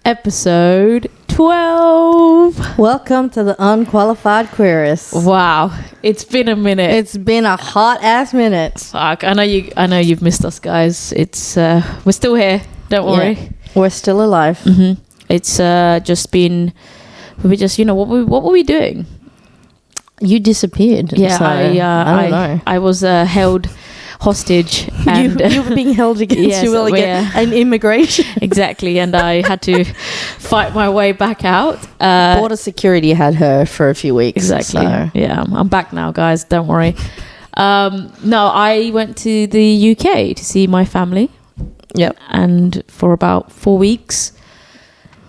Episode 12. Welcome to the Unqualified Queerist. Wow, it's been a minute. It's been a hot ass minute. Fuck, I know you've missed us, guys. It's we're still here. Don't worry. Yeah, we're still alive. Mm-hmm. It's just been what were we doing? You disappeared. Yeah, so I don't know. I was held hostage, and you were being held against yes, your will again in immigration. Exactly, and I had to fight my way back out. Border security had her for a few weeks. Exactly. So. Yeah, I'm back now, guys. Don't worry. No, I went to the UK to see my family. Yep. And for about 4 weeks,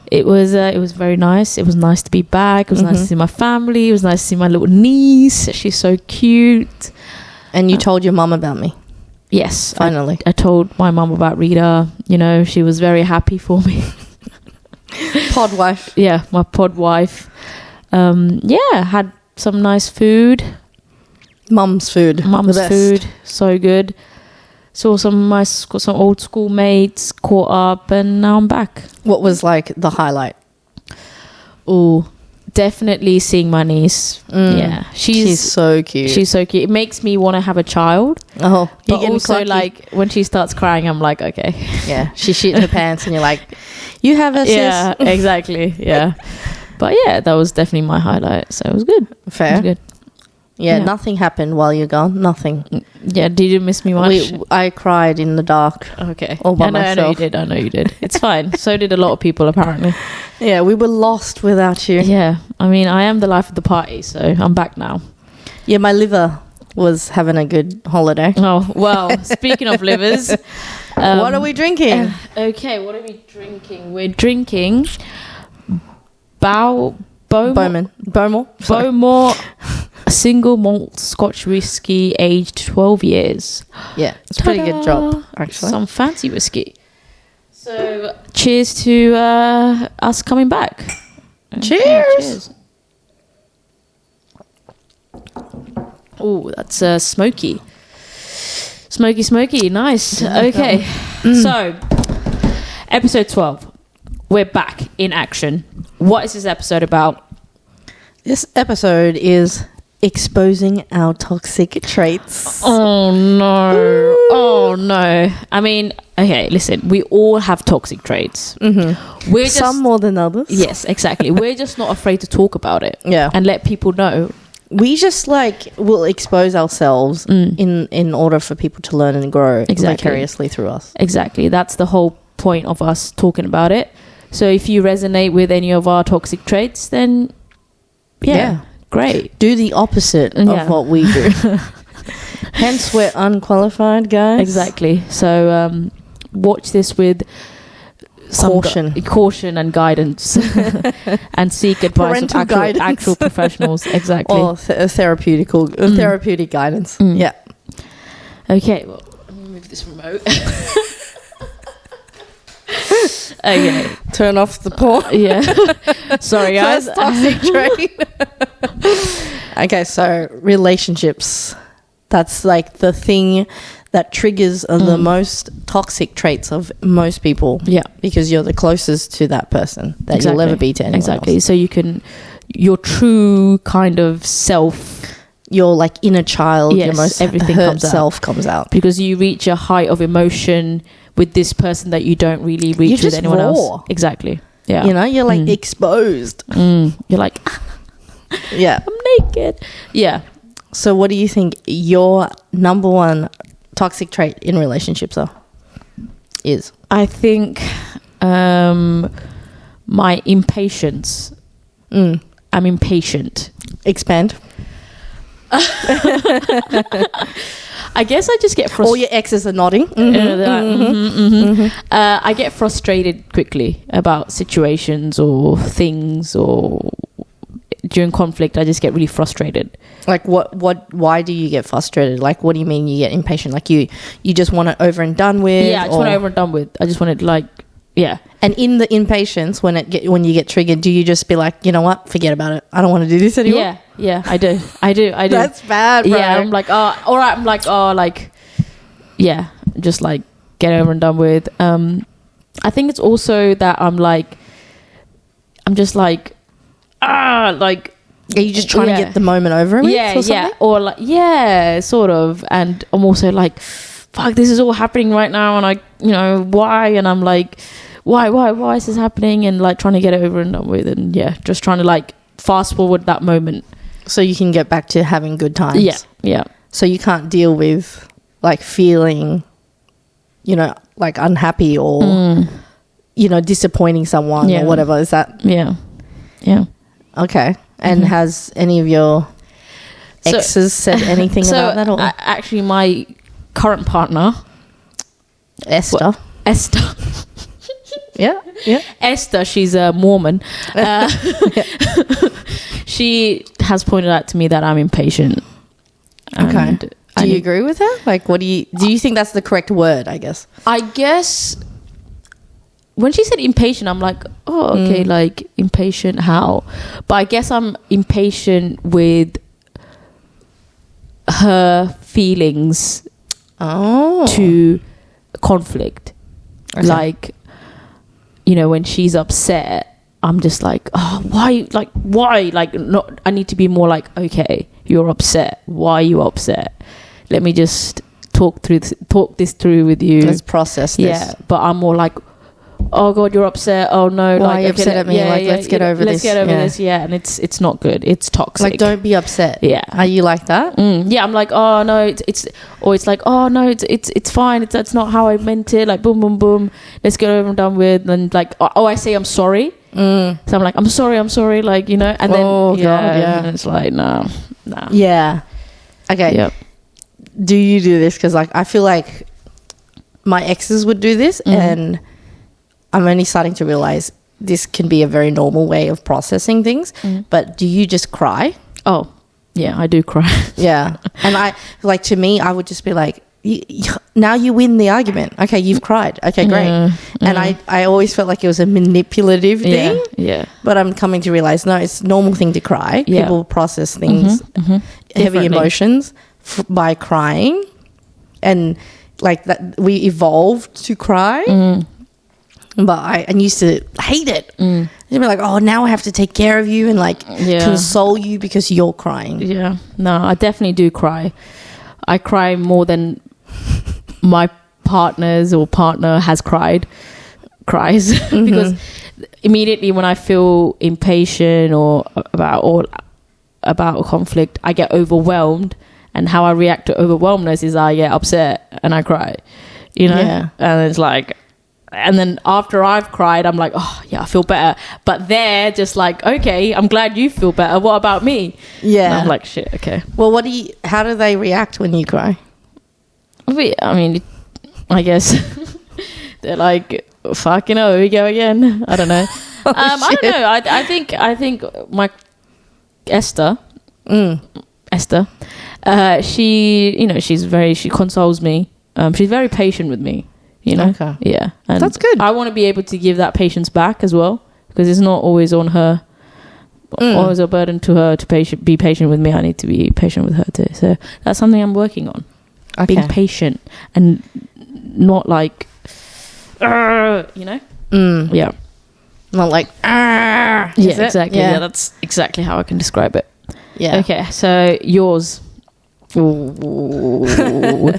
it was very nice. It was nice to be back. It was nice to see my family. It was nice to see my little niece. She's so cute. And you told your mum about me. Yes, finally. I told my mum about Rita. You know, she was very happy for me. Pod wife. Yeah, my pod wife. Had some nice food. Mum's food. Mum's food, so good. Saw some old school mates, caught up, and now I'm back. What was like the highlight? Oh, definitely seeing my niece. Yeah, she's so cute. She's so cute. It makes me want to have a child. Oh, but also like when she starts crying, I'm like, okay. Yeah, she shit in her pants, and you're like, you have a sis. Yeah, exactly. Yeah, but yeah, that was definitely my highlight. So it was good. Fair. It was good. Yeah, nothing happened while you're gone. Nothing. Yeah, did you miss me much? I cried in the dark. Okay. All by myself. I know you did. It's fine. So did a lot of people, apparently. Yeah, we were lost without you. Yeah. I mean, I am the life of the party, so I'm back now. Yeah, my liver was having a good holiday. Oh, well, speaking of livers. What are we drinking? Okay, what are we drinking? We're drinking Bowmore single malt Scotch whiskey aged 12 years. Yeah, it's a pretty good job, actually. Some fancy whiskey. So, cheers to us coming back. Cheers. Oh, that's smoky. Smoky. Nice. Okay. So, episode 12. We're back in action. What is this episode about? This episode is exposing our toxic traits. Oh no. I mean, okay, listen, we all have toxic traits. We're just, some more than others. Yes, exactly. We're just not afraid to talk about it. Yeah. And let people know. We just will expose ourselves in order for people to learn and grow vicariously through us. Exactly. That's the whole point of us talking about it. So if you resonate with any of our toxic traits, then yeah. Great. Do the opposite of what we do. Hence, we're unqualified, guys. Exactly. So watch this with caution and guidance, and seek advice from actual professionals. Exactly. Or therapeutic guidance. Yeah. Okay. Well, let me move this remote. Okay. Turn off the porn. Yeah. Sorry, guys. First toxic trait. Okay, so relationships. That's like the thing that triggers the most toxic traits of most people. Yeah. Because you're the closest to that person that you'll ever be to anyone else. So you can, your true kind of self, your like inner child, your most everything comes out. Because you reach a height of emotion with this person that you don't really reach with anyone else. Exactly. Yeah. You know, you're like exposed. You're like, yeah, I'm naked. Yeah. So what do you think your number one toxic trait in relationships is? I think my impatience. I'm impatient. Expand. I guess I just get frustrated. All your exes are nodding. I get frustrated quickly about situations or things, or during conflict, I just get really frustrated. Like why do you get frustrated? Like, what do you mean you get impatient? Like you just want it over and done with? Yeah, I just want it over and done with. I just want it like, yeah. And in the impatience, when you get triggered, do you just be like, you know what, forget about it, I don't want to do this anymore? Yeah, I do. That's bad, bro. Yeah, I'm like, oh, all right. I'm like, oh, like, yeah, just like get over and done with. I think it's also that I'm like, I'm just like, like, are you just trying to get the moment over with? Yeah, or like, yeah, sort of. And I'm also like, fuck, this is all happening right now, and I, you know, why? And I'm like, why is this happening? And like trying to get it over and done with, and yeah, just trying to like fast forward that moment so you can get back to having good times. Yeah. So you can't deal with like feeling, you know, like unhappy or you know, disappointing someone or whatever. Is that? Yeah. Okay. And has any of your exes said anything about that? Or? Actually, my current partner, Esther. Yeah. Esther, she's a Mormon. She has pointed out to me that I'm impatient. Okay. Do you agree with her? Like, what do you think that's the correct word, I guess? I guess when she said impatient, I'm like, oh, okay, like impatient, how? But I guess I'm impatient with her feelings to conflict. Okay. Like, you know, when she's upset, I'm just like, oh, why? Like, not. I need to be more like, okay, you're upset. Why are you upset? Let me just talk this through with you. Let's process this. Yeah, but I'm more like, oh God, you're upset. Oh no, why are you upset at me? Let's get over this. Let's get over this. Yeah, and it's not good. It's toxic. Like, don't be upset. Yeah. Are you like that? Yeah, I'm like, oh no, it's like, oh no, it's fine. That's not how I meant it. Like, boom, boom, boom. Let's get over and done with. And like, I say I'm sorry. So I'm like, I'm sorry. Like, you know, and then and it's like, no. Yeah. Okay. Yep. Do you do this? Because like I feel like my exes would do this, and I'm only starting to realize this can be a very normal way of processing things. But do you just cry? Oh, yeah, I do cry. Yeah. And I like, to me, I would just be like, now you win the argument. Okay, you've cried. Okay, great. And I always felt like it was a manipulative thing. Yeah. But I'm coming to realize, no, it's a normal thing to cry. Yeah. People process things, heavy emotions by crying. And like that, we evolved to cry. But I used to hate it. You'd be like, oh, now I have to take care of you and like console you because you're crying. Yeah. No, I definitely do cry. I cry more than my partner has cries because immediately when I feel impatient or about a conflict, I get overwhelmed, and how I react to overwhelmness is I get upset and I cry, you know. And it's like, and then after I've cried, I'm like, oh yeah, I feel better. But they're just like, okay, I'm glad you feel better. What about me? Yeah. And I'm like, shit, okay. Well, how do they react when you cry? I mean, I guess they're like, fucking here we go again. I don't know. I don't know. I think my Esther, she, you know, she consoles me. She's very patient with me. You know, okay. Yeah, and that's good. I want to be able to give that patience back as well, because it's not always on her, always a burden to her to be patient with me. I need to be patient with her too. So that's something I'm working on, being patient and not like, you know, yeah, not like, yeah, exactly. Yeah, that's exactly how I can describe it. Yeah. Okay, so yours. Ooh.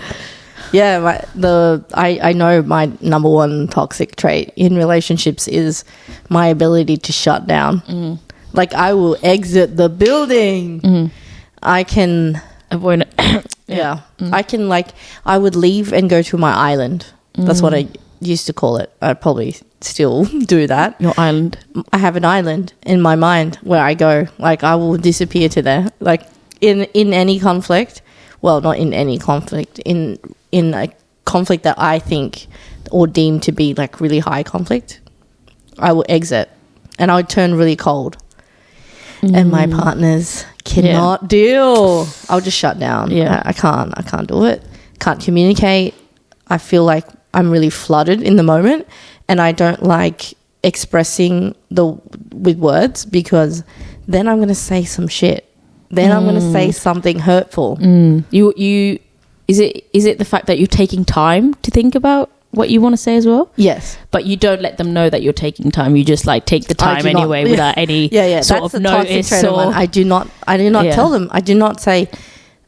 Yeah, I know my number one toxic trait in relationships is my ability to shut down. Like, I will exit the building. I can avoid it. Yeah. I can, like, I would leave and go to my island. That's what I used to call it. I'd probably still do that. Your island. I have an island in my mind where I go. Like, I will disappear to there. Like, in any conflict. Well, not in any conflict. In a conflict that I think or deem to be like really high conflict, I will exit and I would turn really cold. And my partners cannot deal. I'll just shut down. Yeah. I can't do it. Can't communicate. I feel like I'm really flooded in the moment, and I don't like expressing with words, because then I'm going to say some shit. Then I'm going to say something hurtful. You is it the fact that you're taking time to think about what you want to say as well? Yes. But you don't let them know that you're taking time. You just like take the time anyway without any sort of notice. I do not tell them. I do not say,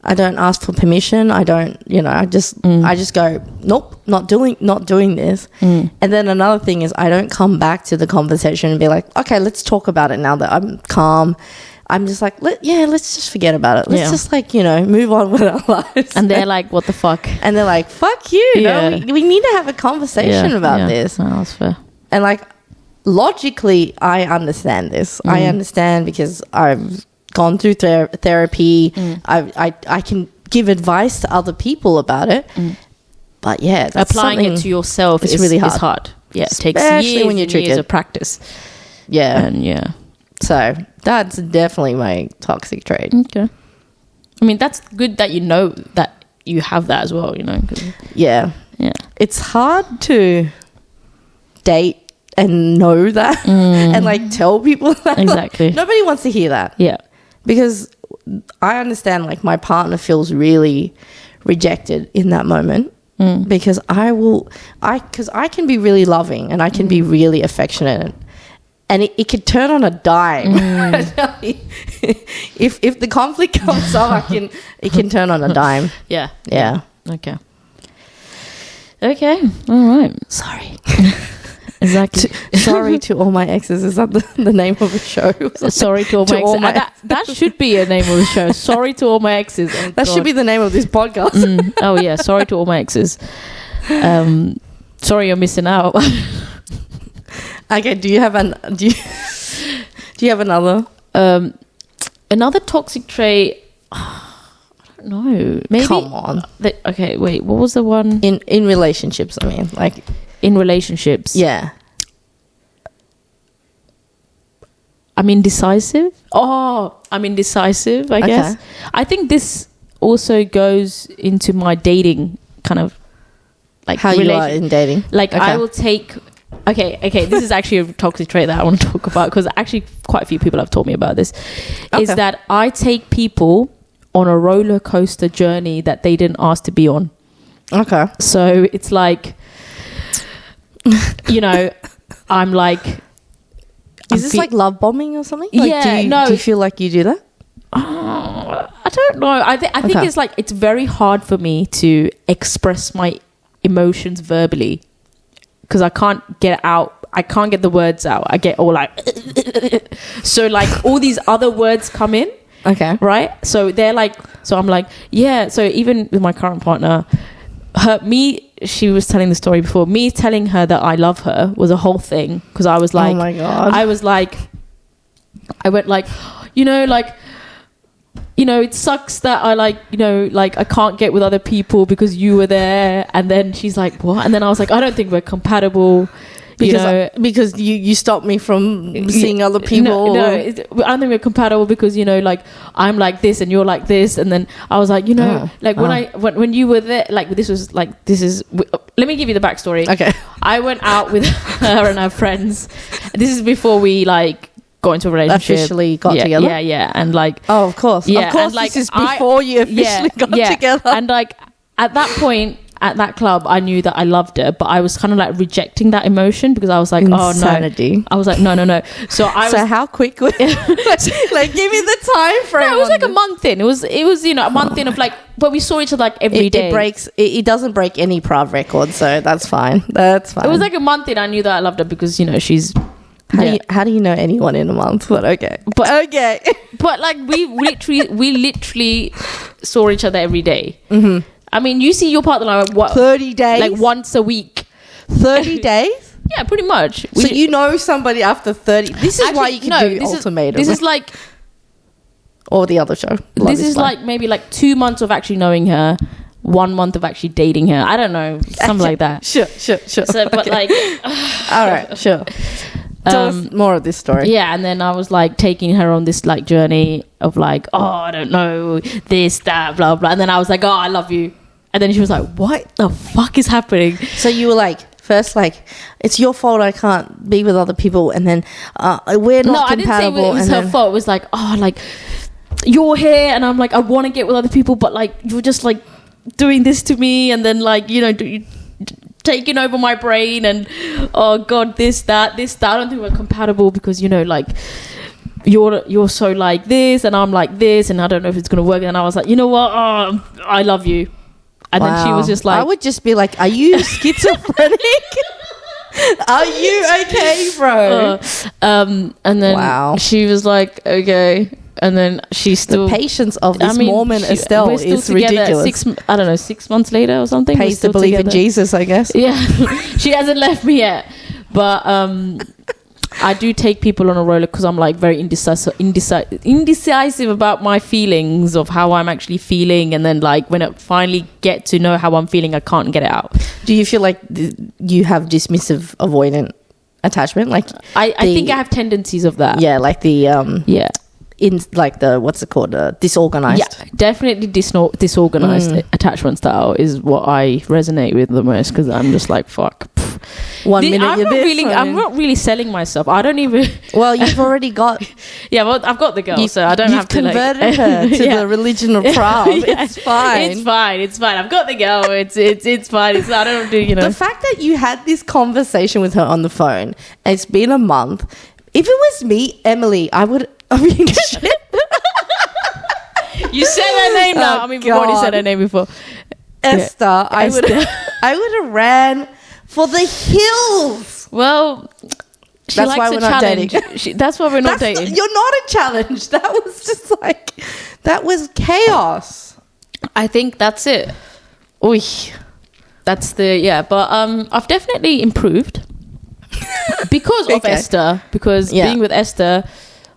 I don't ask for permission. I don't, I just go, nope, not doing this. And then another thing is I don't come back to the conversation and be like, okay, let's talk about it now that I'm calm. I'm just like, let's just forget about it. Let's just like, move on with our lives. And they're like, what the fuck? And they're like, fuck you. No, we need to have a conversation about this. No, that's fair. And like, logically, I understand this. I understand because I've gone through therapy. I can give advice to other people about it. But yeah, applying it to yourself is really hard. It's hard. Yeah, it takes years when you're years of practice. Yeah. And so that's definitely my toxic trait. Okay. I mean, that's good that you know that you have that as well, Yeah. It's hard to date and know that and like tell people that. Exactly. Like, nobody wants to hear that. Yeah. Because I understand like my partner feels really rejected in that moment. Because I can be really loving and I can be really affectionate. And it could turn on a dime. If the conflict comes up, it can turn on a dime. Yeah. Okay. All right. Sorry. Exactly. Sorry to all my exes. Is that the name of the show? Sorry to all my exes. That should be a name of the show. Sorry to all my exes. Oh, that should be the name of this podcast. Oh yeah. Sorry to all my exes. Sorry you're missing out. Okay, do you have another? Another toxic trait. I don't know. Maybe. Come on. Okay, wait. What was the one in relationships? I mean, like in relationships. Yeah. I'm indecisive. I'm indecisive. I guess. I think this also goes into my dating kind of like how you are in dating. Like I will take. Okay. This is actually a toxic trait that I want to talk about because actually quite a few people have told me about this. Okay. Is that I take people on a roller coaster journey that they didn't ask to be on. Okay. So it's like, I'm like... Is this like love bombing or something? Like, do you feel like you do that? I don't know. I think it's like, it's very hard for me to express my emotions verbally. Because I can't get the words out. I get all like... So like all these other words come in. Okay. Right? So they're like... So I'm like, yeah. So even with my current partner, she was telling the story before. Me telling her that I love her was a whole thing. Because I was like... Oh my God. I was like... I went like... it sucks that I I can't get with other people because you were there. And then she's like, what? And then I was like, I don't think we're compatible. Because you stopped me from seeing other people. No, I don't think we're compatible because, I'm like this and you're like this. And then I was like, when you were there, like let me give you the backstory. Okay. I went out with her and her friends. This is before we got into a relationship. Officially got together? Yeah. And of course. Yeah, of course, this is before you officially got together. And at that point, at that club, I knew that I loved her, but I was kind of rejecting that emotion because I was like, insanity. Oh no. I was like, no. So how quick was give me the time frame. No, it was like a month in. It was a month in of but we saw each other every day. It doesn't break any Prav record, so that's fine. That's fine. It was like a month in. I knew that I loved her because she's... How do you know anyone in a month? But okay. But we literally saw each other every day. Mm-hmm. I mean, you see your partner 30 days? Once a week. 30 days? Yeah, pretty much. So you know somebody after 30... This is why you can do ultimatum. This is like... Or the other show. This is maybe 2 months of actually knowing her, 1 month of actually dating her. I don't know. Something like that. Sure. So, but all right, sure. Tell us more of this story. Yeah, and then I was taking her on this journey of I don't know, this, that, blah, blah. And then I was like, oh, I love you. And then she was like, what the fuck is happening? So you were first it's your fault I can't be with other people. And then we're not compatible. No, I didn't say it was her fault. It was you're here. And I'm like, I want to get with other people. But you're just doing this to me. And then taking over my brain, and oh god, this that. I don't think we're compatible because, you know, like you're so like this and I'm like this, and I don't know if it's gonna work. And I was like, you know what, I love you. And then she was just like, I would just be like, are you schizophrenic? Are you okay, bro? And then she was like, okay. And then she still, the patience of this Mormon Estelle is ridiculous. 6 months later or something. Pays to believe in Jesus, I guess. Yeah. She hasn't left me yet, but I do take people on a roller because I'm like very indecisive about my feelings of how I'm actually feeling, and then like when I finally get to know how I'm feeling, I can't get it out. Do you feel like you have dismissive avoidant attachment? Like I think I have tendencies of that. Yeah, like the in like the what's it called, disorganized. Yeah, definitely disorganized attachment style is what I resonate with the most, because I'm just like, fuck. 1 minute I'm not really selling myself. I don't even. Well, you've already got. Yeah, well, I've got the girl, so I don't have to. You've converted her to the religion of Prav. Yeah. It's fine. It's fine. I've got the girl. It's fine. I don't have to, you know. The fact that you had this conversation with her on the phone, and it's been a month. If it was me, Emily, I mean, shit. You said her name now. We've already said her name before. Esther. Yeah. I would have ran for the hills. Well, that's why we're not dating. That's why we're not dating. You're not a challenge. That was just like, that was chaos. I think that's it. Oy. That's but I've definitely improved because of Esther. Because being with Esther,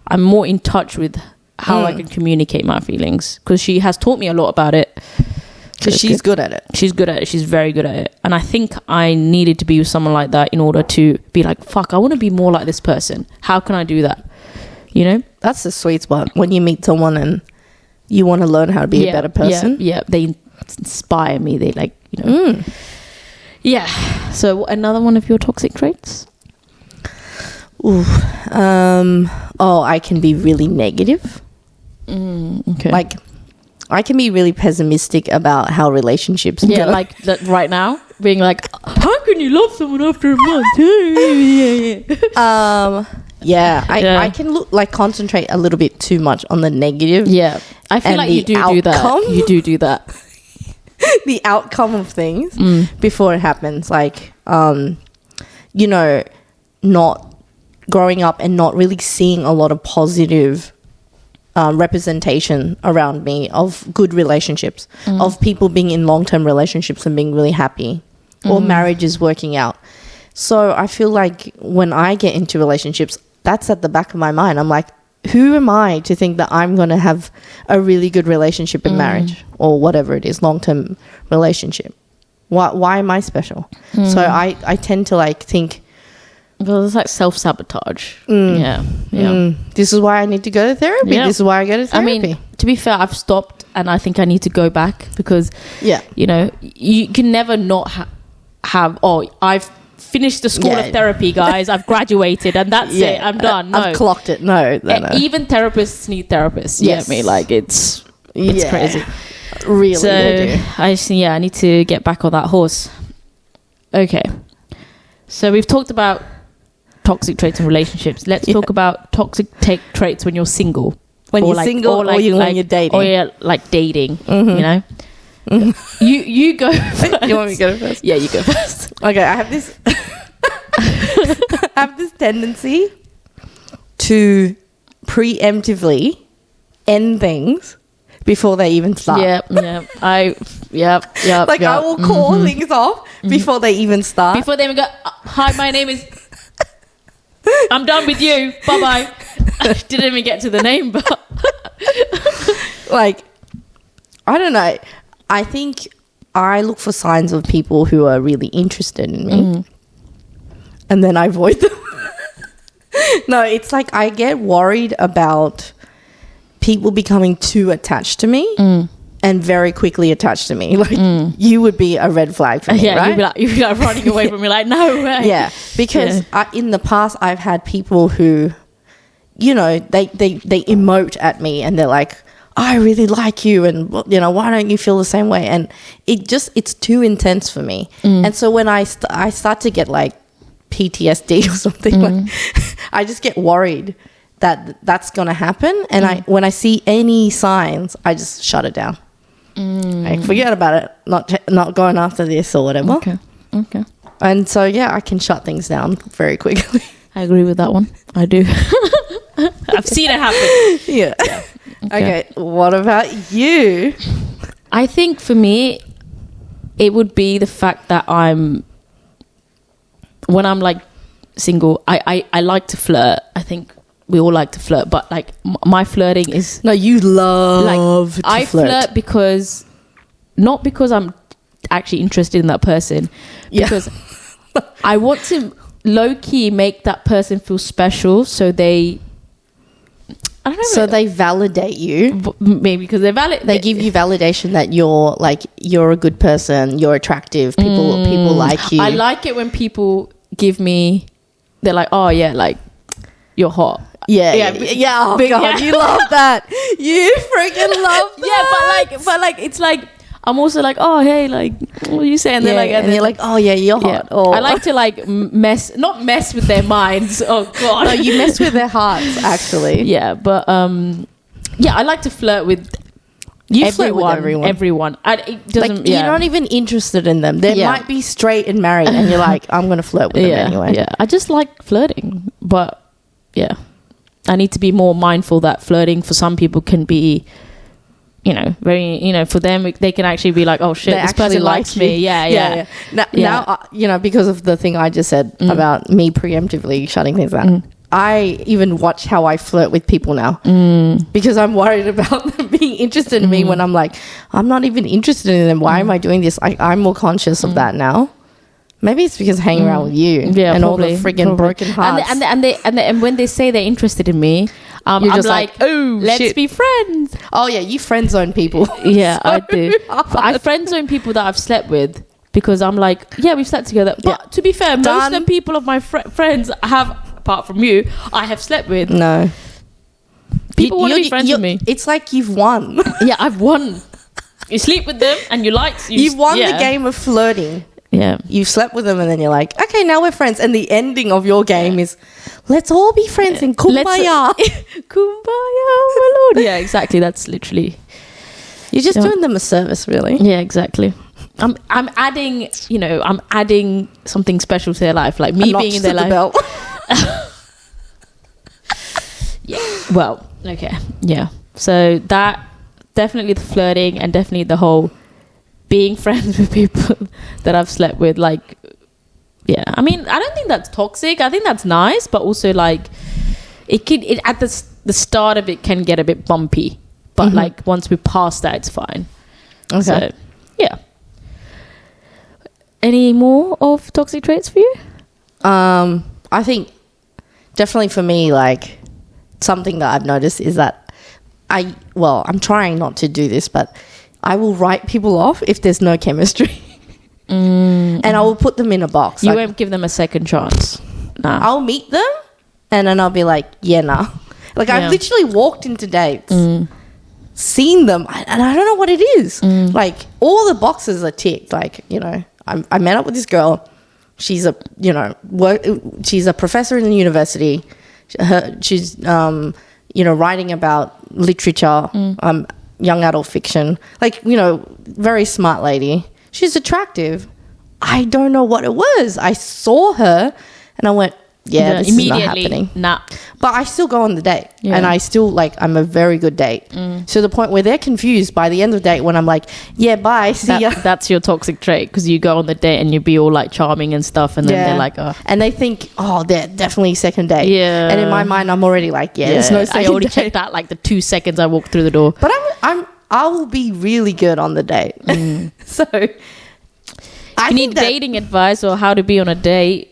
I'm more in touch with how I can communicate my feelings, because she has taught me a lot about it. Because she's good at it. She's good at it. She's very good at it. And I think I needed to be with someone like that in order to be like, fuck, I want to be more like this person. How can I do that? You know? That's the sweet spot. When you meet someone and you want to learn how to be a better person. Yeah. They inspire me. They like, you know. Yeah. So another one of your toxic traits? Ooh. I can be really negative. Okay. Like, I can be really pessimistic about how relationships go. Like that right now, being like, how can you love someone after a month? I can concentrate a little bit too much on the negative. Yeah, I feel like you do that. You do that. The outcome of things before it happens, like you know, not growing up and not really seeing a lot of positive representation around me of good relationships, of people being in long-term relationships and being really happy, or marriages working out. So I feel like when I get into relationships, that's at the back of my mind. I'm like, who am I to think that I'm going to have a really good relationship in marriage or whatever it is, long-term relationship? Why am I special? So I tend to like think, well, it's like self-sabotage. Yeah. This is why I need to go to therapy. Yeah. This is why I go to therapy. I mean, to be fair, I've stopped, and I think I need to go back because, you know, you can never not have, I've finished the school of therapy, guys. I've graduated, and that's it. I'm done. No. I've clocked it. No. Even therapists need therapists. You get me? Like, it's crazy. Really. So, I need to get back on that horse. Okay. So we've talked about toxic traits in relationships. Let's talk about toxic traits when you're single. When you're single or when you're dating. Or you're like dating, you know? You go first. You want me to go first? Yeah, you go first. Okay, I have this tendency to preemptively end things before they even start. I will call things off before they even start. Before they even go, hi, my name is... I'm done with you. Bye-bye. I didn't even get to the name, but... like, I don't know. I think I look for signs of people who are really interested in me. And then I avoid them. No, it's like I get worried about people becoming too attached to me and very quickly attached to me. Like, you would be a red flag for me, right? You'd be like running away from me like, no way. Yeah, because in the past, I've had people who, you know, they emote at me and they're like, I really like you, and you know, why don't you feel the same way? And it's too intense for me. And so when I start to get like PTSD or something, like I just get worried that that's gonna happen. And when I see any signs, I just shut it down. Like, forget about it. Not going after this or whatever. Okay. And so I can shut things down very quickly. I agree with that one. I do. I've seen it happen. Yeah. Okay. What about you? I think for me, it would be the fact that when I'm like single, I like to flirt. I think we all like to flirt, but like my flirting is... No, you love to I flirt because... Not because I'm actually interested in that person. Because I want to low-key make that person feel special, so they... I don't know. So they validate you. Maybe because they give you validation that you're a good person, you're attractive, people like you. I like it when people give me... They're like, oh yeah, like, you're hot. Yeah. Oh God, you love that. You freaking love that. Yeah, but like, it's like, I'm also like, oh hey, like, what are you saying? They're like, and you're like, oh yeah, you're hot. I like to like not mess with their minds. Oh God, no, you mess with their hearts actually. Yeah, but I like to flirt with. You flirt with everyone. It doesn't. Like, you're not even interested in them. They might be straight and married, and you're like, I'm gonna flirt with them anyway. Yeah, I just like flirting, but yeah, I need to be more mindful that flirting for some people can be, you know, very, you know, for them they can actually be like, oh shit, this person likes me. Yeah. Now, you know, because of the thing I just said about me preemptively shutting things down. I even watch how I flirt with people now because I'm worried about them being interested in me when I'm like, I'm not even interested in them. Why am I doing this? I'm more conscious of that now. Maybe it's because hanging around with you and all the friggin' broken hearts. And when they say they're interested in me, I'm just like, oh, let's be friends. Oh yeah, you friend zone people. Yeah, so I do. I friend zone people that I've slept with because I'm like, yeah, we've slept together. But to be fair, most of the people of my friends have, apart from you, I have slept with. No. People want to be friends with me. It's like you've won. Yeah, I've won. You sleep with them and you like... You've won the game of flirting. Yeah. You've slept with them and then you're like, okay, now we're friends. And the ending of your game is, let's all be friends and kumbaya. Kumbaya, my lord. Yeah, exactly. That's literally... You're just doing them a service, really. Yeah, exactly. I'm adding, you know, I'm adding something special to their life. Like me being in their life. Belt. Yeah. Well, okay. Yeah. So that, definitely the flirting and definitely the whole being friends with people that I've slept with. Like, yeah. I mean, I don't think that's toxic. I think that's nice, but also like it at the start of it can get a bit bumpy, but like once we pass that, it's fine. Okay. So, yeah. Any more of toxic traits for you? I think definitely for me, like something that I've noticed is that I'm trying not to do this, but I will write people off if there's no chemistry. And I will put them in a box. You won't give them a second chance. Nah. I'll meet them and then I'll be like, yeah, nah. Like I've literally walked into dates, seen them, and I don't know what it is. Like all the boxes are ticked. Like, you know, I met up with this girl. She's a, you know, she's a professor in the university. She's, you know, writing about literature, young adult fiction. Like, you know, very smart lady. She's attractive. I don't know what it was. I saw her and I went, this is not happening. Nah. But I still go on the date and I still like, I'm a very good date. To the point where they're confused by the end of the date when I'm like, yeah, bye, see ya. That's your toxic trait because you go on the date and you be all like charming and stuff and then they're like, oh. And they think, oh, they're definitely second date. Yeah. And in my mind, I'm already like, there's no second I already date. checked that like the 2 seconds I walked through the door. But I will be really good on the date. So if you need dating advice or how to be on a date,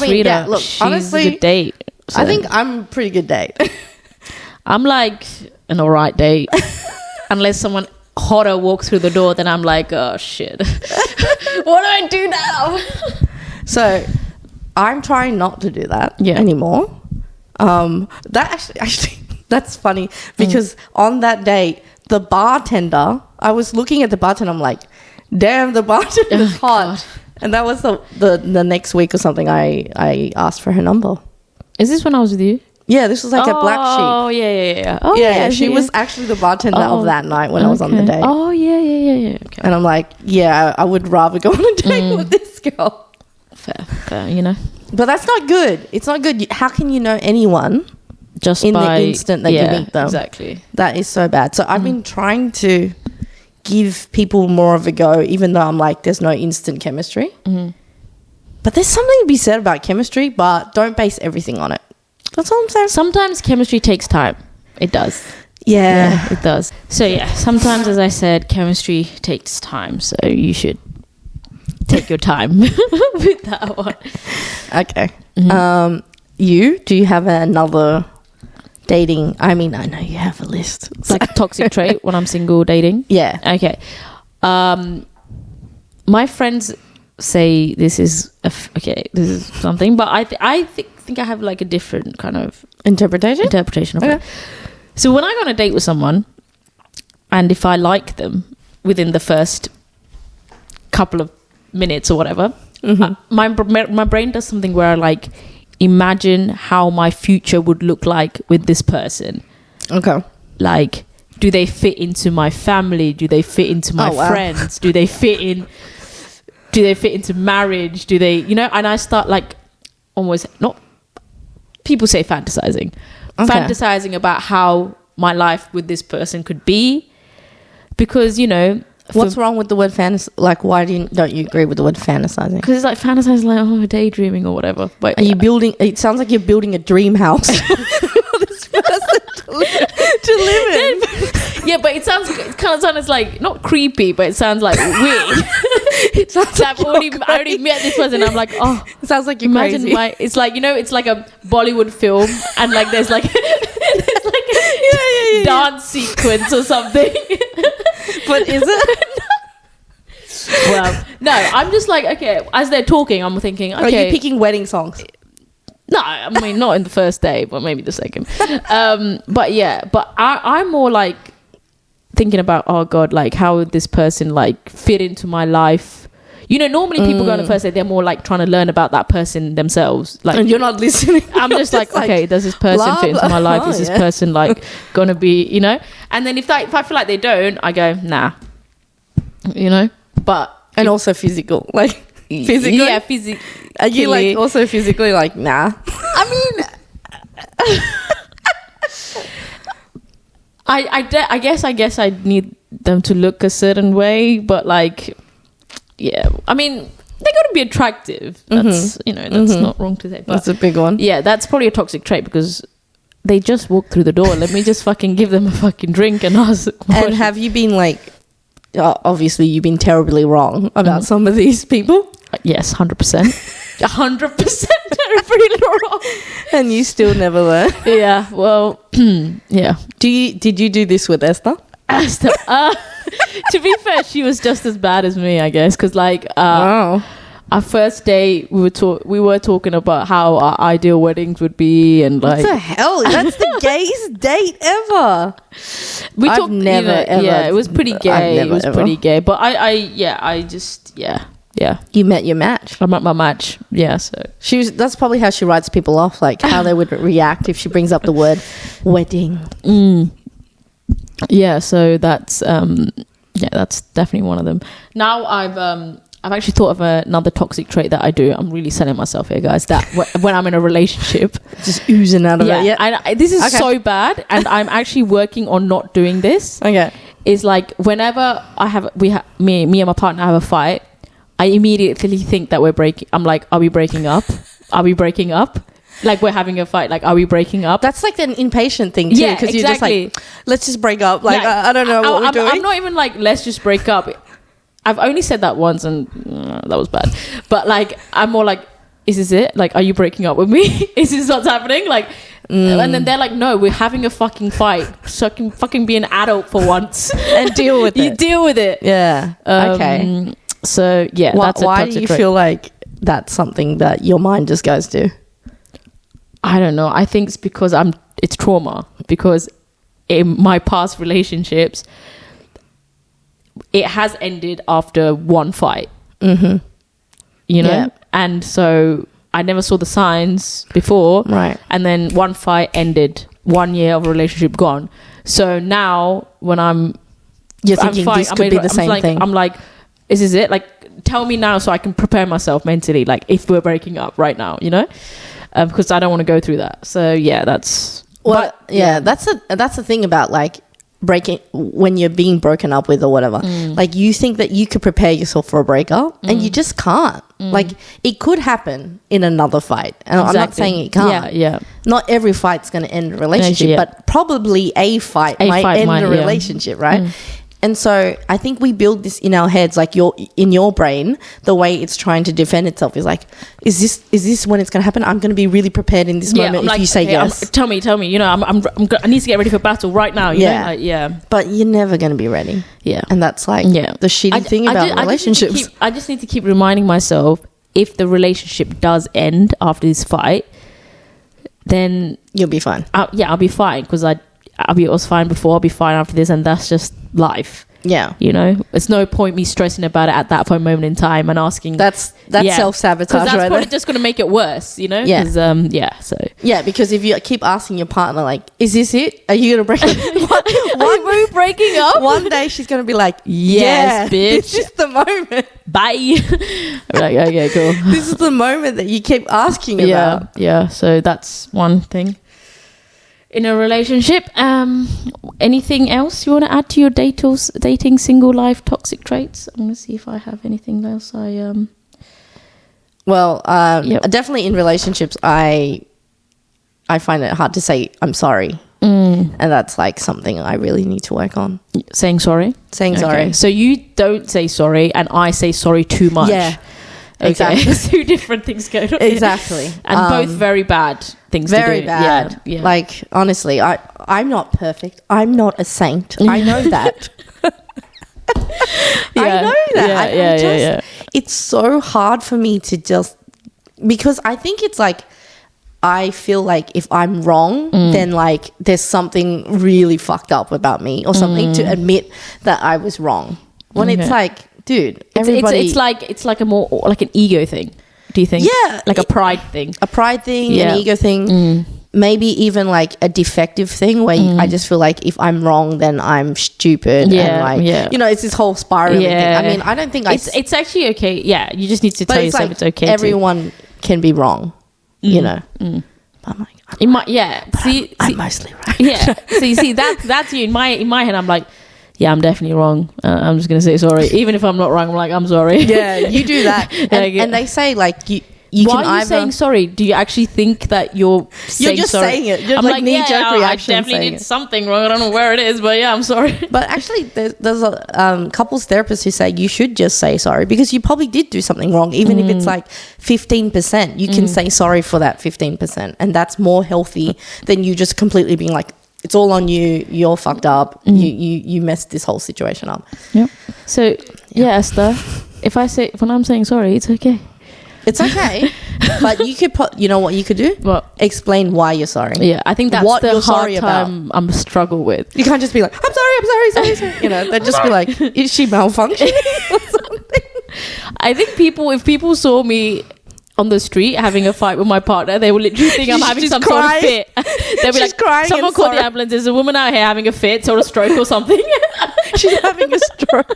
Rita, look, she's honestly, a good date. So. I think I'm a pretty good date. I'm like an alright date. Unless someone hotter walks through the door, then I'm like, oh shit. What do I do now? So I'm trying not to do that anymore. That actually That's funny because on that date, the bartender, I was looking at the bartender, I'm like, damn, the bartender's hot. God. And that was the next week or something, I asked for her number. Is this when I was with you? Yeah, this was like a black sheep. Oh, yeah. Oh, yeah. She was actually the bartender of that night when I was on the date. Oh, yeah. Okay. And I'm like, yeah, I would rather go on a date with this girl. Fair, you know. But that's not good. It's not good. How can you know anyone just in by the instant that you meet them? Exactly. That is so bad. So I've been trying to give people more of a go, even though I'm like, there's no instant chemistry. But there's something to be said about chemistry, but don't base everything on it. That's all I'm saying. Sometimes chemistry takes time. It does. Yeah, it does. So yeah, sometimes, as I said, chemistry takes time. So you should take your time with that one. Okay. Do you have another dating? I mean, I know you have a list. It's like a toxic trait when I'm single dating. Yeah. Okay. My friends say this is this is something, but I think I have like a different kind of interpretation of it. So when I go on a date with someone, and if I like them within the first couple of minutes or whatever, my brain does something where I like imagine how my future would look like with this person. Okay. Like, do they fit into my family? Do they fit into my friends? Do they fit into marriage? Do they, and I start like almost not, people say fantasizing about how my life with this person could be, because, what's wrong with the word fantasy? Like, why don't you agree with the word fantasizing? Because it's like fantasizing, like, daydreaming or whatever. But are you building, it sounds like you're building a dream house for this person to live in. Yeah, but it kind of sounds like, not creepy, but it sounds like weird. It sounds like I already met this person. I'm like, oh, it sounds like you're crazy. It's like, it's like a Bollywood film, and like there's like a dance sequence or something. But is it? Well, no, I'm just like, okay, as they're talking, I'm thinking, okay. Are you picking wedding songs? No, I mean, not in the first day, but maybe the second. But yeah, but I'm more like thinking about, oh God, like how would this person like fit into my life? Normally people go on the first day, they're more like trying to learn about that person themselves. Like, and you're not listening. I'm just like, okay, does this person fit into my life? Is this person like gonna be, And then if I feel like they don't, I go, nah. But and also physical, like physically, yeah, physically. Are you like also physically like, nah? I mean, I guess I need them to look a certain way, but like, yeah, I mean, they got to be attractive. That's that's not wrong to say. But that's a big one. Yeah, that's probably a toxic trait, because they just walk through the door. Let me just fucking give them a fucking drink and ask. And have you been like, obviously you've been terribly wrong about some of these people? Yes, 100%. 100% terribly wrong. And you still never learn. Yeah, well, yeah. Did you do this with Esther? Esther, to be fair, she was just as bad as me, I guess, because like our first date, we were talking about how our ideal weddings would be, and like, what the hell? That's the gayest date ever. I've never ever. Yeah, it was pretty gay. It was pretty gay. But I just you met your match. I met my match. Yeah, so that's probably how she writes people off, like how they would react if she brings up the word wedding. Yeah, so that's that's definitely one of them. Now I've actually thought of another toxic trait that I do. I'm really selling myself here, guys. That when I'm in a relationship, just oozing out of it. Yeah, this is so bad, and I'm actually working on not doing this. Okay, is like whenever me and my partner have a fight, I immediately think that we're breaking. I'm like, are we breaking up? Are we breaking up? Like, we're having a fight. Like, are we breaking up? That's like an impatient thing too. Yeah, because you're just like, let's just break up. Like, I don't know what we're doing. I'm not even like, let's just break up. I've only said that once, and that was bad. But like, I'm more like, is this it? Like, are you breaking up with me? Is this what's happening? Like, and then they're like, no, we're having a fucking fight. So I can fucking be an adult for once and deal with it. You deal with it. Yeah. Okay. So yeah, that's a why do you feel like that's something that your mind just goes to? I don't know. I think it's because it's trauma. because in my past relationships, it has ended after one fight. You know? Yeah. And so I never saw the signs before. Right. And then one fight ended, 1 year of a relationship gone. So now when You're thinking this could be the same thing. I'm like, is this it? Like, tell me now so I can prepare myself mentally, like if we're breaking up right now, you know? Because I don't want to go through that. So yeah, that's... Well, that's the thing about like breaking, when you're being broken up with or whatever. Like you think that you could prepare yourself for a breakup and you just can't. Like it could happen in another fight. And I'm not saying it can't. Yeah. Not every fight's going to end a relationship, but probably a fight might end a relationship, right? And so I think we build this in our heads, like in your brain, the way it's trying to defend itself is like, is this when it's going to happen? I'm going to be really prepared in this moment if you say yes. Tell me. You know, I need to get ready for battle right now. You know? Like, but you're never going to be ready. Yeah, and that's like the shitty thing about relationships. I just need to keep reminding myself, if the relationship does end after this fight, then you'll be fine. I'll be fine, because I was fine before, I'll be fine after this, and that's just life. Yeah. You know, it's no point me stressing about it at that moment in time and asking. That's self-sabotage, because that's right probably there. just going to make it worse, you know? Yeah. Because, because if you keep asking your partner, like, is this it? Are you going to break up? Are we breaking up? One day she's going to be like, yes, bitch. This is the moment. Bye. I'm like, okay, cool. This is the moment that you keep asking about. Yeah, so that's one thing. In a relationship, anything else you want to add to your dating single life toxic traits? I'm going to see if I have anything else. Well, definitely in relationships, I find it hard to say I'm sorry, and that's like something I really need to work on. Saying sorry. Sorry. So you don't say sorry, and I say sorry too much. Yeah. Okay. Exactly. There's two different things going on. Exactly. And both very bad things to do. Very bad. Yeah. Like, honestly, I'm not perfect. I'm not a saint. I know that. I know that. Yeah. It's so hard for me to just... Because I think it's like... I feel like if I'm wrong, then like there's something really fucked up about me, or something to admit that I was wrong. When it's like... Dude, everybody... It's like a more like an ego thing. Do you think? Yeah, like a pride thing. A pride thing, an ego thing, maybe even like a defective thing where I just feel like if I'm wrong, then I'm stupid. Yeah, and like you know, it's this whole spiraling thing. I mean, I don't think it's actually okay. Yeah, you just need to tell yourself it's okay. Everyone can be wrong, you know. But I'm like, I'm mostly right. Yeah. So you see, that's you. In my head, I'm like, yeah, I'm definitely wrong. I'm just going to say sorry. Even if I'm not wrong, I'm like, I'm sorry. Yeah, you do that. And they say, like, you why are you saying sorry? Do you actually think that you're just sorry? saying it. You're like knee-jerk reaction. I definitely did something wrong. I don't know where it is, but yeah, I'm sorry. But actually, there's a couples therapists who say you should just say sorry, because you probably did do something wrong. Even if it's like 15%, you can say sorry for that 15%. And that's more healthy than you just completely being like, it's all on you. You're fucked up. You messed this whole situation up. Yep. So Esther, when I'm saying sorry, it's okay. It's okay, but you could you know what you could do? What? Explain why you're sorry. Yeah, I think that's what the you're hard sorry time I'm struggle with. You can't just be like, I'm sorry. You know, they'd just be like, is she malfunctioning or something? I think if people saw me on the street having a fight with my partner, they will literally think I'm having some sort of fit. They'll be like, crying, someone called the ambulance. There's a woman out here having a fit or a stroke or something. She's having a stroke.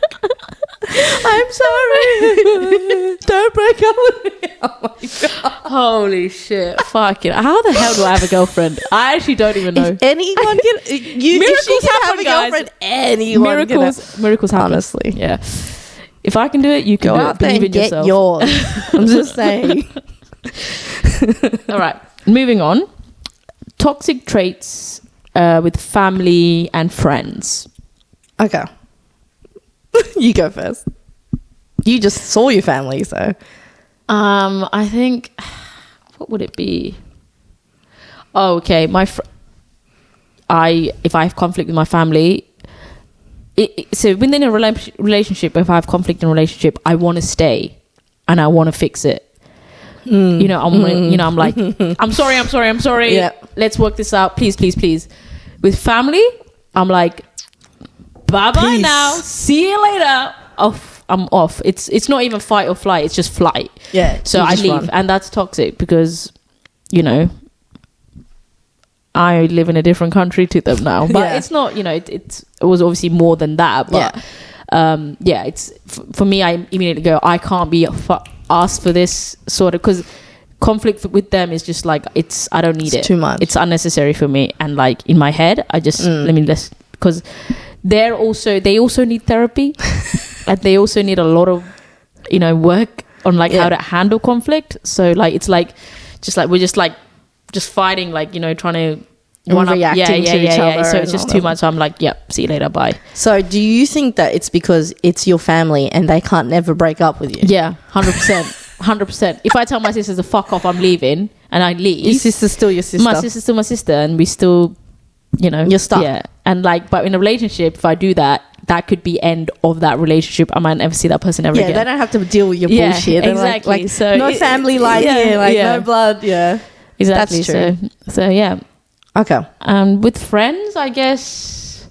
I'm sorry. Don't break up with me. Oh my God. Holy shit. Fuck it. How the hell do I have a girlfriend? I actually don't even know. If anyone can... miracles happen, have a girlfriend, guys. Anyone miracles happen. Honestly. Yeah. If I can do it, you can do it. Believe in yourself. Yours. I'm just saying. All right. Moving on. Toxic traits with family and friends. Okay. You go first. You just saw your family, so. I think, what would it be? Oh, okay. If I have conflict with my family, so within a relationship, if I have conflict in a relationship, I want to stay and I want to fix it. You know, I'm like, I'm sorry. Yeah. Let's work this out, please. With family, I'm like, bye bye now. See you later. I'm off. It's not even fight or flight. It's just flight. Yeah. So I leave, and that's toxic because, you know, I live in a different country to them now. But it's not. You know, it was obviously more than that. But it's for me. I immediately go, I can't be asked for this sort of, because conflict with them is just like, I don't need it. Too much. It's unnecessary for me. And like in my head, I just because they also need therapy. And they also need a lot of, you know, work on like how to handle conflict. So like it's like we're just fighting, like, you know, trying to reacting to each other. So it's just too much. So I'm like, yep, see you later, bye. So do you think that it's because it's your family and they can't never break up with you? Yeah, 100%. 100%. If I tell my sisters to fuck off, I'm leaving, and I leave, your sister's still your sister. My sister's still my sister, and we still, you know, you're stuck. Yeah, and like, but in a relationship, if I do that, that could be end of that relationship. I might never see that person ever again. Yeah, they don't have to deal with your bullshit. They're exactly. Like, so no family line here, like no blood. Yeah, exactly. That's true. So yeah. Okay. With friends, I guess,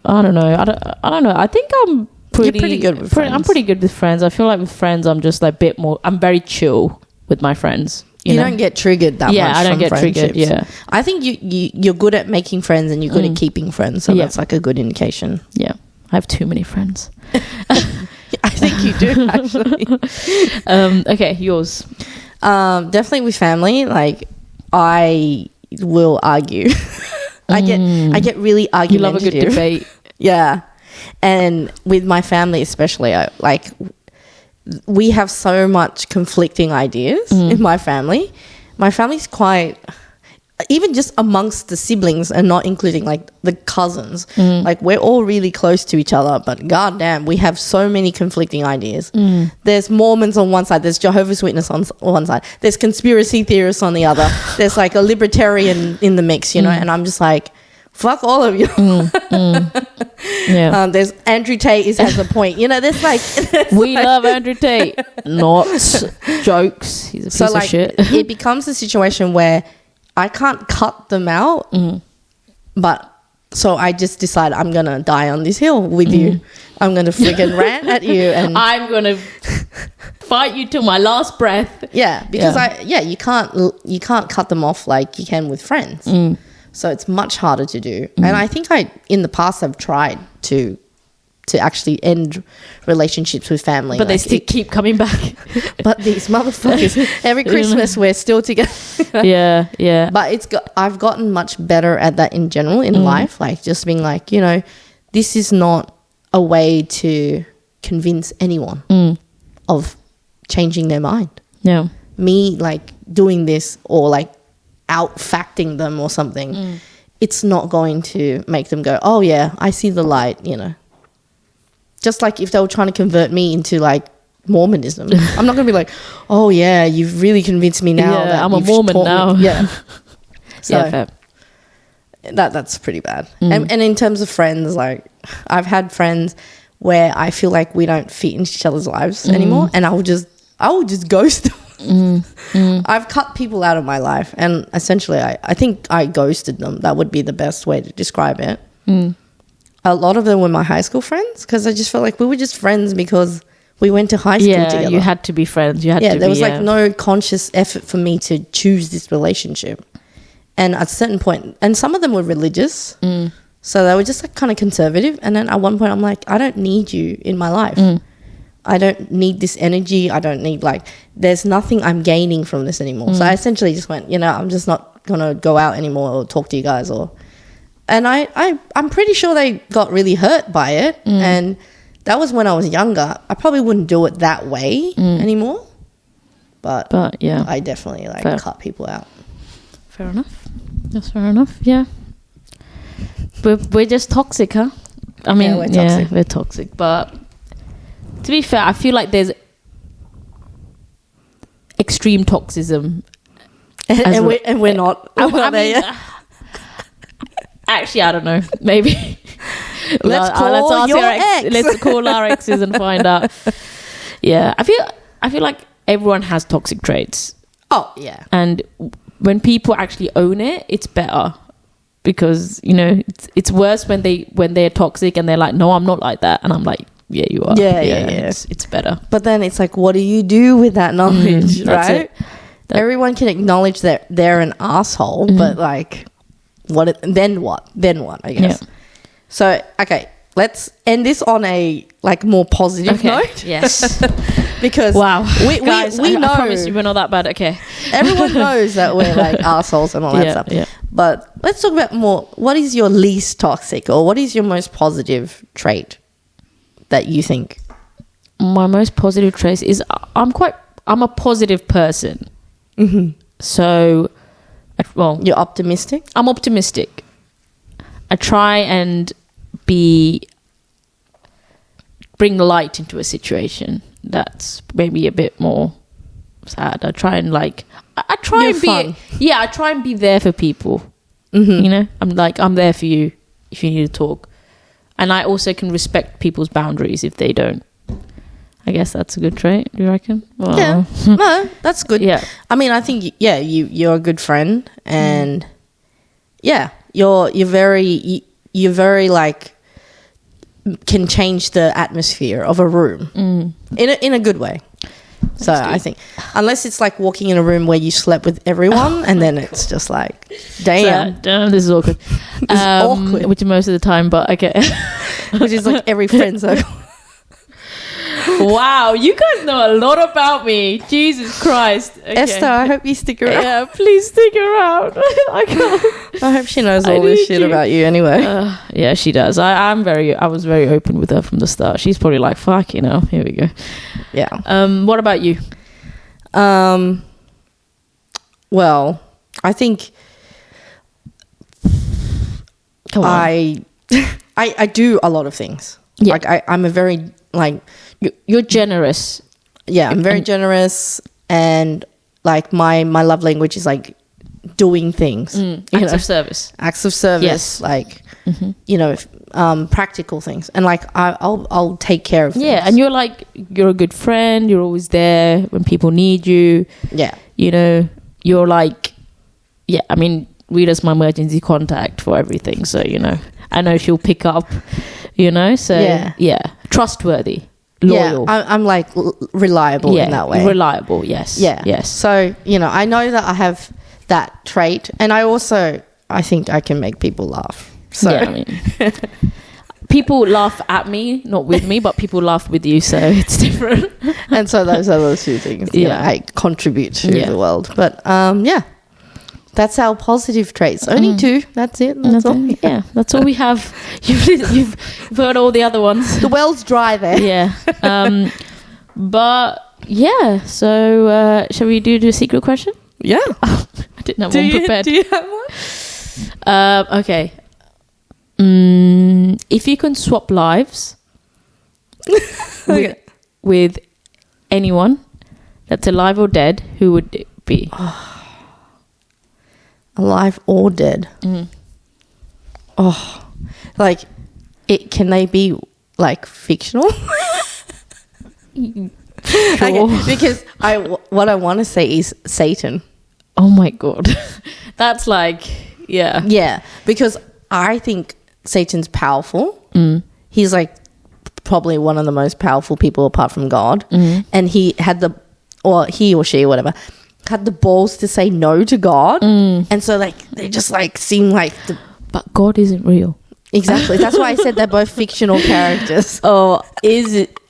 I don't know. I don't know. I think I'm pretty good with friends. I'm pretty good with friends. I feel like with friends, I'm just like a bit more. I'm very chill with my friends. You know? Don't get triggered that much. Yeah, I don't get triggered. Yeah, I think you're good at making friends and you're good at keeping friends. So that's like a good indication. Yeah, I have too many friends. I think you do actually. Okay, yours. Definitely with family. Like, I will argue. I get really argumentative. You love a good debate. Yeah. And with my family especially, we have so much conflicting ideas in my family. My family's quite, even just amongst the siblings and not including like the cousins, like we're all really close to each other, but goddamn, we have so many conflicting ideas. There's Mormons on one side, there's Jehovah's Witness on one side, there's conspiracy theorists on the other, there's like a libertarian in the mix, you know, and I'm just like, fuck all of you. Yeah. There's Andrew Tate has a point. You know, there's like we love Andrew Tate. Not jokes. He's a piece of shit. It becomes a situation where I can't cut them out, but so I just decide I'm gonna die on this hill with you. I'm gonna freaking rant at you, and I'm gonna fight you till my last breath. Yeah, because you can't cut them off like you can with friends. So it's much harder to do. And I think in the past I've tried to actually end relationships with family. But they still keep coming back. But these motherfuckers, every Christmas we're still together. Yeah. But I've gotten much better at that in general in life. Like just being like, you know, this is not a way to convince anyone of changing their mind. Yeah. Me like doing this or like out-facting them or something, it's not going to make them go, oh yeah, I see the light, you know. Just like if they were trying to convert me into like Mormonism, I'm not going to be like, oh yeah, you've really convinced me now that I'm a Mormon now. Yeah. So yeah, fair. That's pretty bad. And in terms of friends, like I've had friends where I feel like we don't fit into each other's lives anymore, and I will just ghost them. I've cut people out of my life, and essentially I think I ghosted them. That would be the best way to describe it. A lot of them were my high school friends because I just felt like we were just friends because we went to high school together. You had to be friends. There was like no conscious effort for me to choose this relationship. And at a certain point, and some of them were religious, so they were just like kind of conservative. And then at one point I'm like, I don't need you in my life. I don't need this energy. I don't need there's nothing I'm gaining from this anymore. So I essentially just went, you know, I'm just not going to go out anymore or talk to you guys. And I'm pretty sure they got really hurt by it. And that was when I was younger. I probably wouldn't do it that way anymore. But yeah, I definitely cut people out. Fair enough. That's fair enough. Yeah. We're just toxic, huh? I mean, we're toxic. But to be fair, I feel like there's extreme toxism, and we're not. Actually, I don't know. Maybe let's call our exes and find out. Yeah, I feel like everyone has toxic traits. Oh yeah, and when people actually own it, it's better. because it's worse when they're toxic and they're like, no, I'm not like that, and I'm like, yeah, you are. Yeah. It's better. But then it's like, what do you do with that knowledge, right? Everyone can acknowledge that they're an asshole, but like, then what? I guess. Yeah. So, okay, let's end this on a like more positive note. Yes. Because guys, we know. I promise you we're not that bad. Okay. Everyone knows that we're like assholes and all that stuff. Yeah. But let's talk about more. What is your least toxic, or what is your most positive trait that you think? My most positive trait is I'm a positive person. Mm-hmm. So, well, you're optimistic? I'm optimistic. I try and bring light into a situation that's maybe a bit more sad. I try and be there for people. Mm-hmm. I'm there for you if you need to talk, and I also can respect people's boundaries if they don't. I guess that's a good trait. Do you reckon? Well, yeah, no, that's good. Yeah, I mean, I think you're a good friend, and you're very like can change the atmosphere of a room in a good way. So I think, unless it's like walking in a room where you slept with everyone, and then it's just like, damn, this is awkward. Awkward, which most of the time, but okay, which is like every friend circle. Wow, you guys know a lot about me. Jesus Christ. Okay. Esther, I hope you stick around. Yeah, please stick around. I hope she knows all this shit about you anyway. Yeah, she does. I was very open with her from the start. She's probably like, fuck, here we go. Yeah. What about you? Well, I think I do a lot of things. Yeah. Like I'm a very like you're generous. Yeah, I'm very generous, and like my love language is like doing things. Acts of service. Acts of service. Yes. Like practical things, and like I'll take care of things. Yeah, and you're a good friend. You're always there when people need you. Yeah, you're like, I mean, Rita's my emergency contact for everything. So I know she'll pick up. So trustworthy, loyal. Yeah, I'm like reliable in that way. Reliable, yes. Yeah, yes. So I know that I have that trait, and I think I can make people laugh. So yeah, I mean, people laugh at me, not with me, but people laugh with you, so it's different. And so those are those two things that I contribute to the world. But that's our positive traits. Only two. That's it. That's all. Yeah, that's all we have. You've heard all the other ones. The well's dry there. Yeah. But yeah. So shall we do the secret question? Yeah. I didn't have one prepared. Do you have one? Okay. If you can swap lives with anyone that's alive or dead, who would it be? Alive or dead? Oh, like can they be like fictional? Sure. Okay, because what I want to say is Satan. Oh my god. That's like yeah, because I think Satan's powerful. He's like probably one of the most powerful people apart from God, and he or she, whatever, had the balls to say no to God, and so like they just like seem like but God isn't real. Exactly. That's why I said they're both fictional characters. Oh,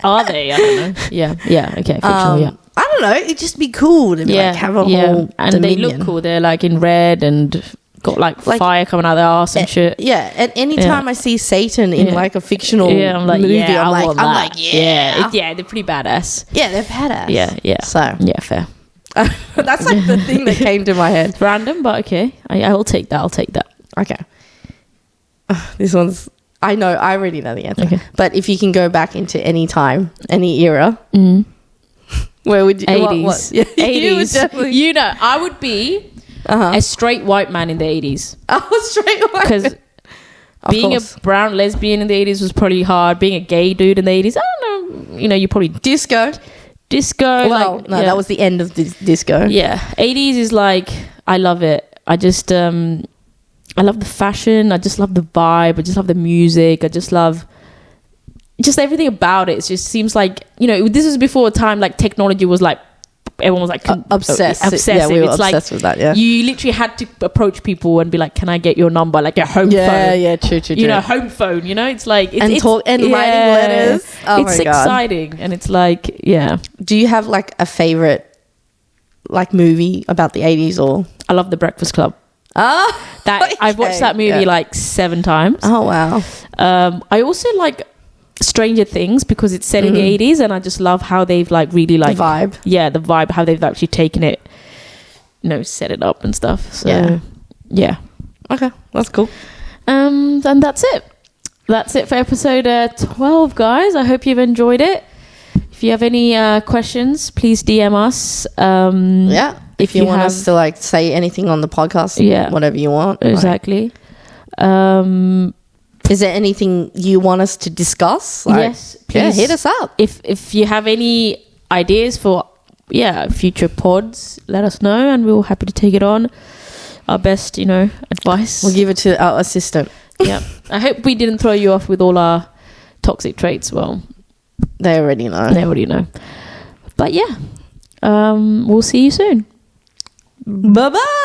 are they? I don't know. Yeah. Okay, fictional. I don't know. It'd just be cool to be like have a whole and dominion. they look cool. They're like in red and got like fire coming out of their arse and shit. Yeah. And any time I see Satan in like a fictional I'm like, movie, I'm like, yeah, they're pretty badass. Yeah, they're badass. Yeah. So yeah, fair. That's like the thing that came to my head. It's random, but okay. I will take that. Okay. This one's... I know. I already know the answer. Okay. But if you can go back into any time, any era, where would you... 80s. What? Yeah, 80s. I would be a straight white man in the 80s. Oh, straight white. Because being a brown lesbian in the 80s was probably hard. Being a gay dude in the 80s, I don't know. You probably... Disco. Well, that was the end of the disco. Yeah. 80s is like... I love it. I just... I love the fashion. I just love the vibe. I just love the music. I just love just everything about it. It just seems like, you know, this was before a time like technology was like, everyone was like obsessive. Yeah, we were it's obsessed with that. Yeah, you literally had to approach people and be like, "Can I get your number?" Like a home phone. Yeah, true. You know, home phone. You know, it's like writing letters. Oh it's my God. exciting, and it's like, yeah. Do you have like a favorite like movie about the 80s or? I love The Breakfast Club. I've watched that movie like 7 times. Oh wow. I also like Stranger Things because it's set in the 80s, and I just love how they've like really like the vibe. Yeah, the vibe, how they've actually taken it, you know, set it up and stuff. So yeah. Okay, that's cool. And that's it. That's it for episode 12, guys. I hope you've enjoyed it. If you have any questions, please DM us. If you want us to like say anything on the podcast, whatever you want. Exactly. Is there anything you want us to discuss? Like, yes, please. Hit us up. If you have any ideas for future pods, let us know, and we're happy to take it on. Our best, you know, advice. We'll give it to our assistant. Yeah. I hope we didn't throw you off with all our toxic traits. Well, they already know. But yeah, we'll see you soon. Bye-bye.